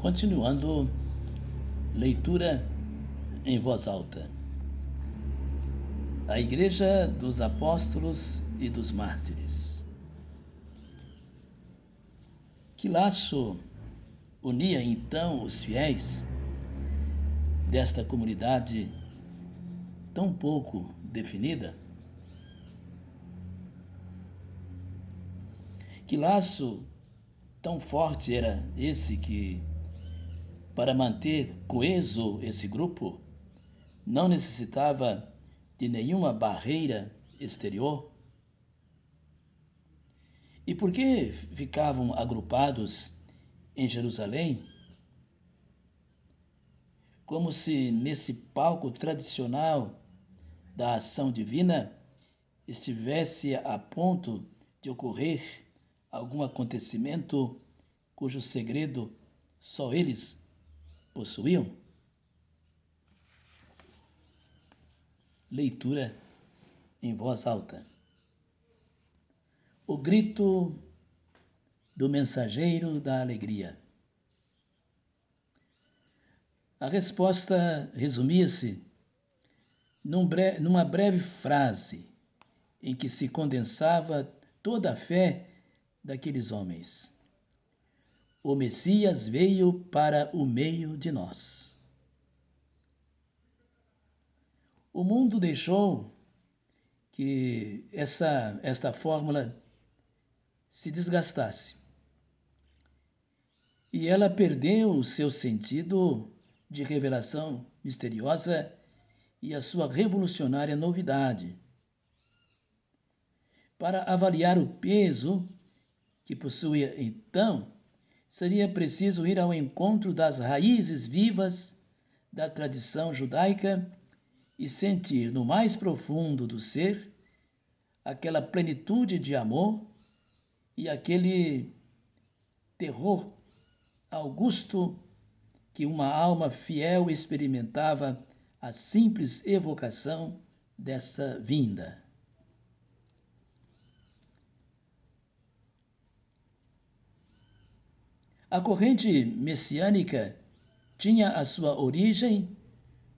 Continuando, leitura em voz alta. A Igreja dos Apóstolos e dos Mártires. Que laço unia então os fiéis desta comunidade tão pouco definida? Que laço tão forte era esse que, para manter coeso esse grupo, não necessitava de nenhuma barreira exterior? E por que ficavam agrupados em Jerusalém? Como se nesse palco tradicional da ação divina estivesse a ponto de ocorrer algum acontecimento cujo segredo só eles possuíam? Leitura em voz alta. O grito do mensageiro da alegria. A resposta resumia-se numa breve frase em que se condensava toda a fé daqueles homens. O Messias veio para o meio de nós. O mundo deixou que esta fórmula se desgastasse. E ela perdeu o seu sentido de revelação misteriosa e a sua revolucionária novidade. Para avaliar o peso que possuía então, seria preciso ir ao encontro das raízes vivas da tradição judaica e sentir no mais profundo do ser aquela plenitude de amor e aquele terror augusto que uma alma fiel experimentava a simples evocação dessa vinda. A corrente messiânica tinha a sua origem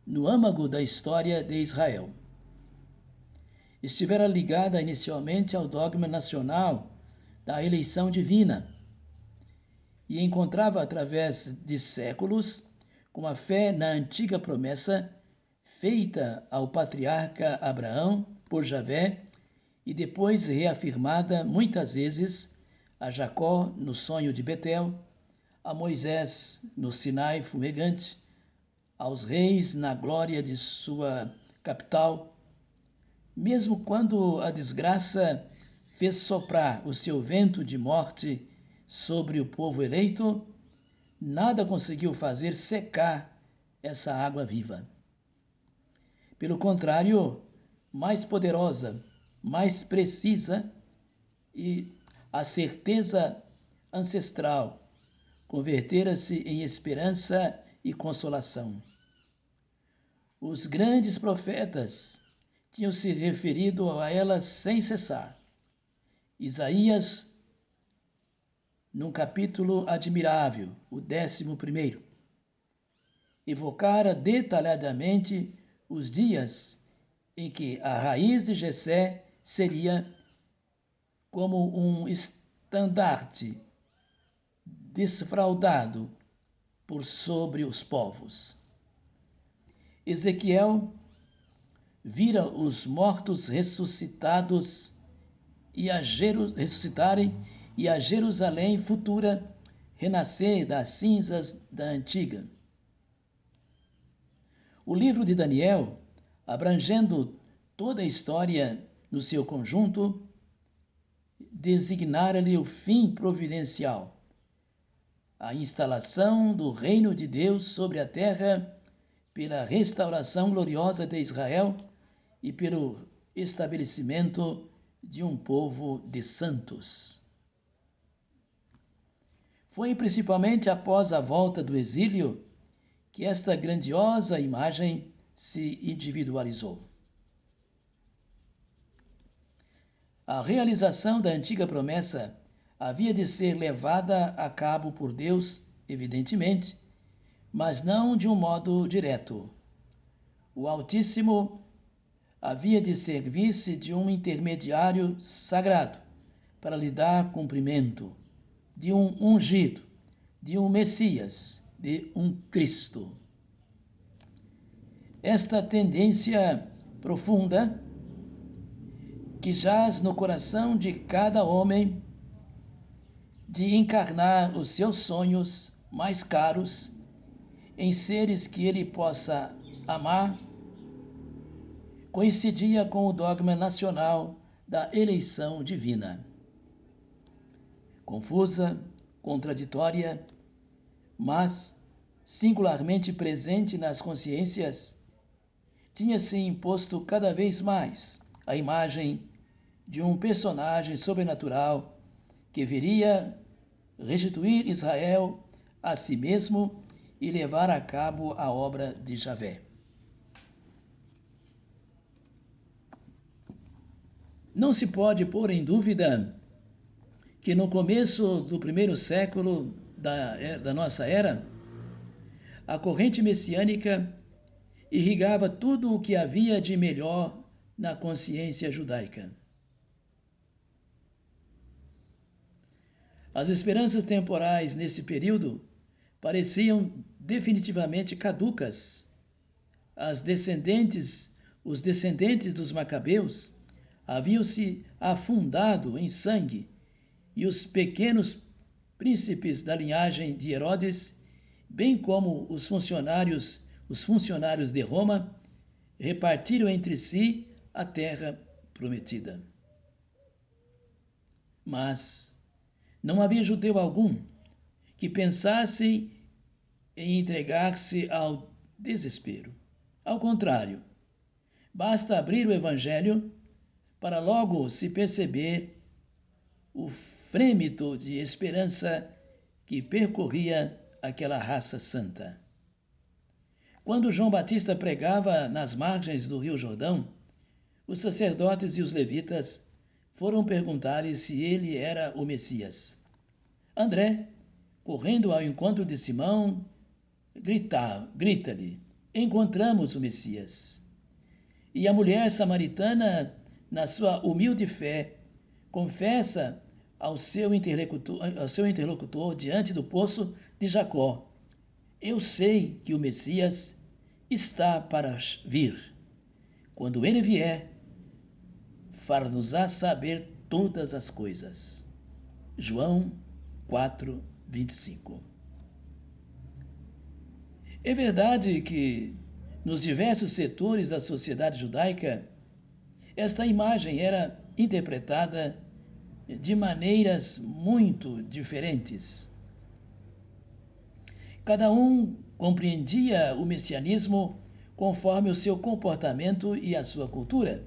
no âmago da história de Israel. Estivera ligada inicialmente ao dogma nacional da eleição divina e encontrava através de séculos com a fé na antiga promessa feita ao patriarca Abraão por Javé e depois reafirmada muitas vezes a Jacó no sonho de Betel, a Moisés no Sinai fumegante, aos reis na glória de sua capital. Mesmo quando a desgraça fez soprar o seu vento de morte sobre o povo eleito, nada conseguiu fazer secar essa água viva. Pelo contrário, mais poderosa, mais precisa, e a certeza ancestral convertera-se em esperança e consolação. Os grandes profetas tinham se referido a ela sem cessar. Isaías, num capítulo admirável, o 11º, evocara detalhadamente os dias em que a raiz de Jessé seria como um estandarte desfraldado por sobre os povos. Ezequiel vira os mortos ressuscitarem e a Jerusalém futura renascer das cinzas da antiga. O livro de Daniel, abrangendo toda a história no seu conjunto, designara-lhe o fim providencial, a instalação do reino de Deus sobre a terra pela restauração gloriosa de Israel e pelo estabelecimento de um povo de santos. Foi principalmente após a volta do exílio que esta grandiosa imagem se individualizou. A realização da antiga promessa havia de ser levada a cabo por Deus evidentemente, mas não de um modo direto. O Altíssimo havia de servir-se de um intermediário sagrado para lhe dar cumprimento, de um ungido, de um Messias, de um Cristo. Esta tendência profunda que jaz no coração de cada homem de encarnar os seus sonhos mais caros em seres que ele possa amar, coincidia com o dogma nacional da eleição divina. Confusa, contraditória, mas singularmente presente nas consciências, tinha-se imposto cada vez mais a imagem de um personagem sobrenatural que viria restituir Israel a si mesmo e levar a cabo a obra de Javé. Não se pode pôr em dúvida que no começo do primeiro século da nossa era, a corrente messiânica irrigava tudo o que havia de melhor na consciência judaica. As esperanças temporais nesse período pareciam definitivamente caducas. Os descendentes dos Macabeus haviam-se afundado em sangue e os pequenos príncipes da linhagem de Herodes, bem como os funcionários de Roma, repartiram entre si a terra prometida. Mas não havia judeu algum que pensasse em entregar-se ao desespero. Ao contrário, basta abrir o Evangelho para logo se perceber o frêmito de esperança que percorria aquela raça santa. Quando João Batista pregava nas margens do Rio Jordão, os sacerdotes e os levitas foram perguntar-lhe se ele era o Messias. André, correndo ao encontro de Simão, grita-lhe: encontramos o Messias. E a mulher samaritana, na sua humilde fé, confessa ao seu interlocutor diante do poço de Jacó: eu sei que o Messias está para vir. Quando ele vier, far-nos-á saber todas as coisas. João 4, 25. É verdade que, nos diversos setores da sociedade judaica, esta imagem era interpretada de maneiras muito diferentes. Cada um compreendia o messianismo conforme o seu comportamento e a sua cultura.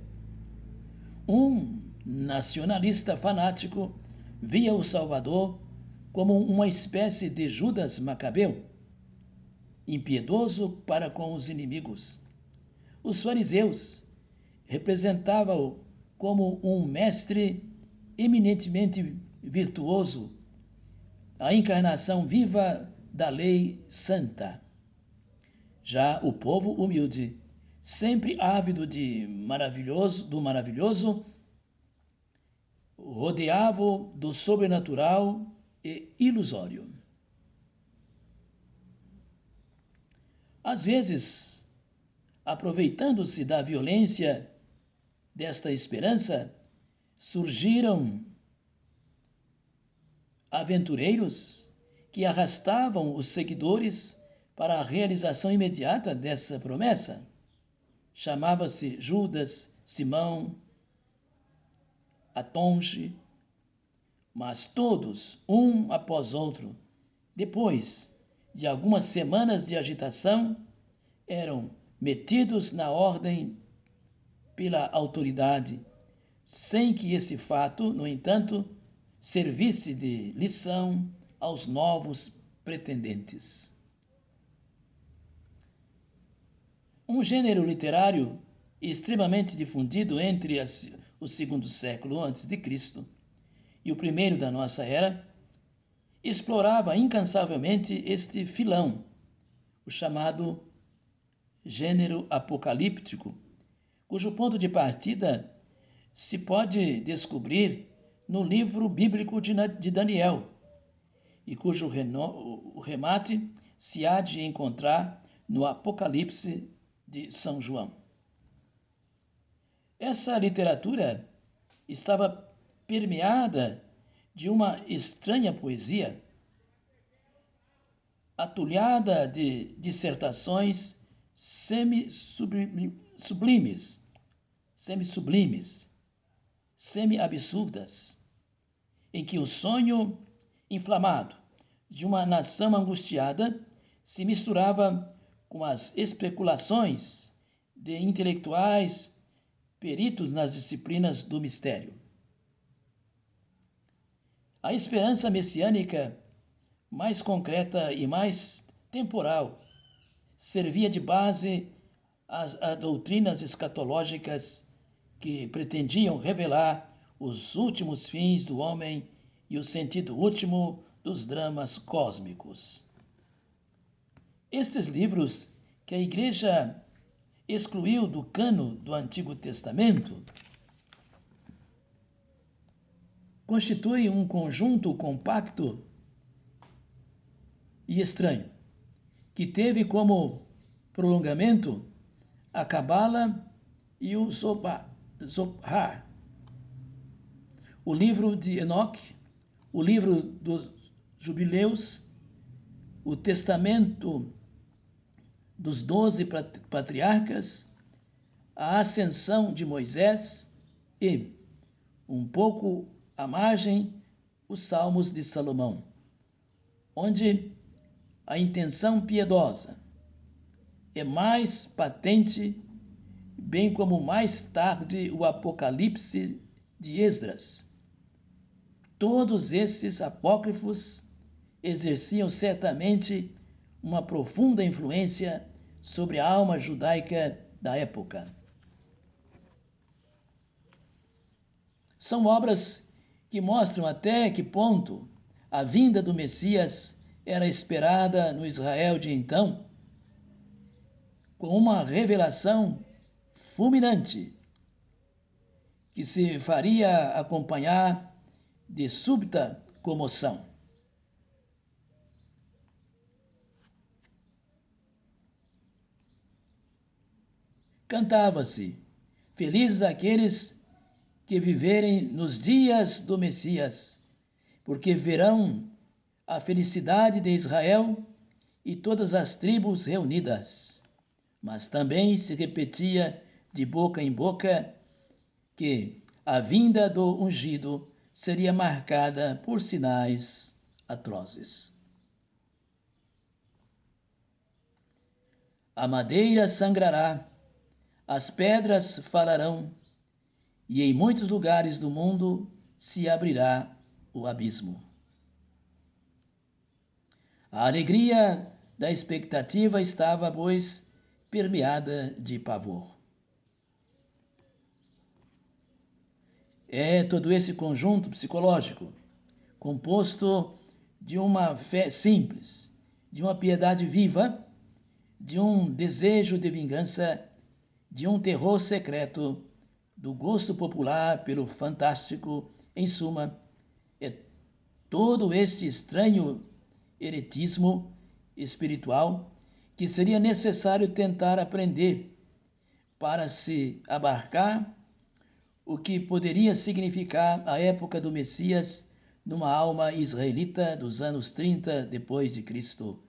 Um nacionalista fanático via o Salvador como uma espécie de Judas Macabeu, impiedoso para com os inimigos. Os fariseus representavam-o como um mestre eminentemente virtuoso, a encarnação viva da lei santa. Já o povo humilde, sempre ávido do maravilhoso, rodeava do sobrenatural e ilusório. Às vezes, aproveitando-se da violência desta esperança, surgiram aventureiros que arrastavam os seguidores para a realização imediata dessa promessa. Chamava-se Judas, Simão, Atonge, mas todos, um após outro, depois de algumas semanas de agitação, eram metidos na ordem pela autoridade, sem que esse fato, no entanto, servisse de lição aos novos pretendentes. Um gênero literário extremamente difundido entre o segundo século a.C. e o primeiro da nossa era, explorava incansavelmente este filão, o chamado gênero apocalíptico, cujo ponto de partida se pode descobrir no livro bíblico de Daniel, e cujo remate se há de encontrar no Apocalipse de São João. Essa literatura estava permeada de uma estranha poesia, atulhada de dissertações semi-sublimes, semi-absurdas, em que o sonho inflamado de uma nação angustiada se misturava com as especulações de intelectuais peritos nas disciplinas do mistério. A esperança messiânica, mais concreta e mais temporal, servia de base a doutrinas escatológicas que pretendiam revelar os últimos fins do homem e o sentido último dos dramas cósmicos. Estes livros que a Igreja excluiu do cano do Antigo Testamento constituem um conjunto compacto e estranho, que teve como prolongamento a Cabala e o Zohar, o livro de Enoque, o livro dos Jubileus, o Testamento dos 12 patriarcas, a Ascensão de Moisés e, um pouco à margem, os Salmos de Salomão, onde a intenção piedosa é mais patente, bem como mais tarde o Apocalipse de Esdras. Todos esses apócrifos exerciam certamente uma profunda influência sobre a alma judaica da época. São obras que mostram até que ponto a vinda do Messias era esperada no Israel de então, com uma revelação fulminante que se faria acompanhar de súbita comoção. Cantava-se: felizes aqueles que viverem nos dias do Messias, porque verão a felicidade de Israel e todas as tribos reunidas. Mas também se repetia de boca em boca que a vinda do ungido seria marcada por sinais atrozes. A madeira sangrará, as pedras falarão, e em muitos lugares do mundo se abrirá o abismo. A alegria da expectativa estava, pois, permeada de pavor. É todo esse conjunto psicológico, composto de uma fé simples, de uma piedade viva, de um desejo de vingança, de um terror secreto, do gosto popular pelo fantástico, em suma, é todo este estranho heretismo espiritual que seria necessário tentar aprender para se abarcar o que poderia significar a época do Messias numa alma israelita dos anos 30 depois de Cristo,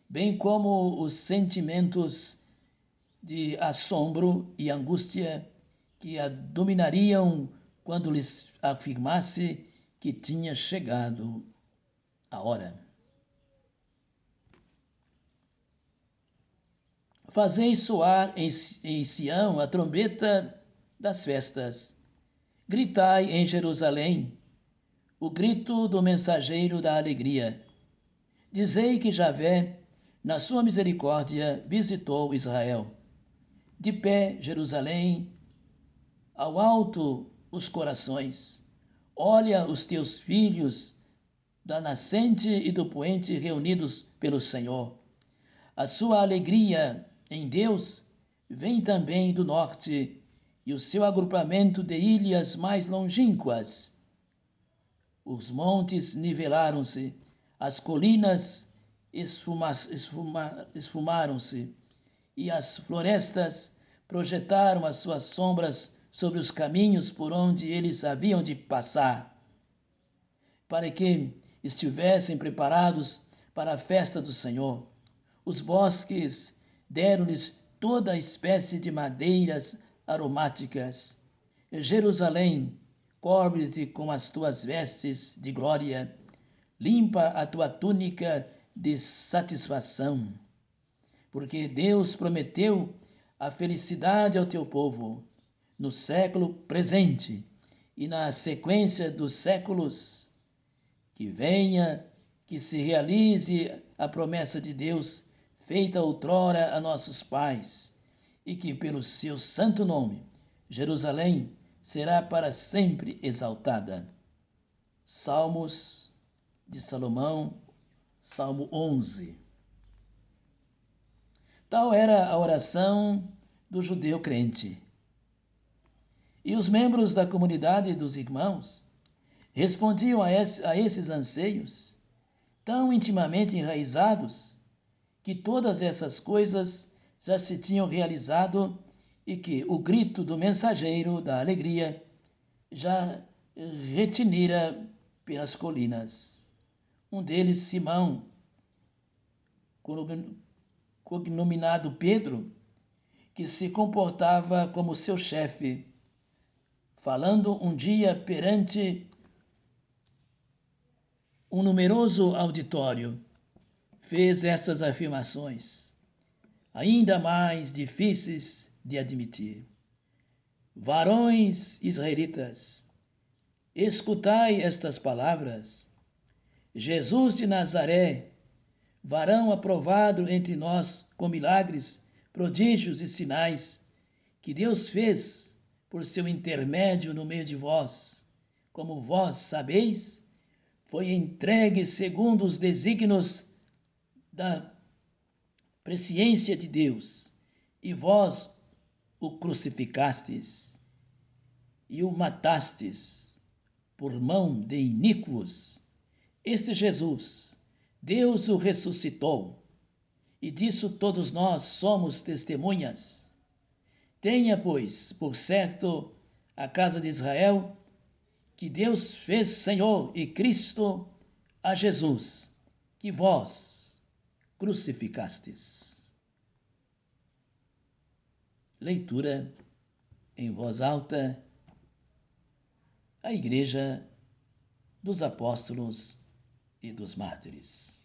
bem como os sentimentos de assombro e angústia que a dominariam quando lhes afirmasse que tinha chegado a hora. Fazei soar em Sião a trombeta das festas. Gritai em Jerusalém o grito do mensageiro da alegria. Dizei que Javé, na sua misericórdia, visitou Israel. De pé, Jerusalém, ao alto os corações. Olha os teus filhos da nascente e do poente reunidos pelo Senhor. A sua alegria em Deus vem também do norte, e o seu agrupamento de ilhas mais longínquas. Os montes nivelaram-se, as colinas esfumaram-se, e as florestas projetaram as suas sombras sobre os caminhos por onde eles haviam de passar, para que estivessem preparados para a festa do Senhor. Os bosques deram-lhes toda espécie de madeiras aromáticas. Jerusalém, cobre-te com as tuas vestes de glória, limpa a tua túnica de satisfação, porque Deus prometeu a felicidade ao teu povo no século presente e na sequência dos séculos. Que venha, que se realize a promessa de Deus feita outrora a nossos pais, e que pelo seu santo nome Jerusalém será para sempre exaltada. Salmos de Salomão, Salmo 11. Tal era a oração do judeu crente. E os membros da comunidade dos irmãos respondiam a esses anseios, tão intimamente enraizados, que todas essas coisas já se tinham realizado e que o grito do mensageiro da alegria já retinira pelas colinas. Um deles, Simão, cognominado Pedro, que se comportava como seu chefe, falando um dia perante um numeroso auditório, fez essas afirmações, ainda mais difíceis de admitir. Varões israelitas, escutai estas palavras. Jesus de Nazaré, varão aprovado entre nós com milagres, prodígios e sinais, que Deus fez por seu intermédio no meio de vós, como vós sabeis, foi entregue segundo os desígnios da presciência de Deus, e vós o crucificastes e o matastes por mão de iníquos. Este Jesus, Deus o ressuscitou, e disso todos nós somos testemunhas. Tenha, pois, por certo a casa de Israel, que Deus fez Senhor e Cristo a Jesus, que vós crucificastes. Leitura em voz alta, a Igreja dos Apóstolos e dos Mártires.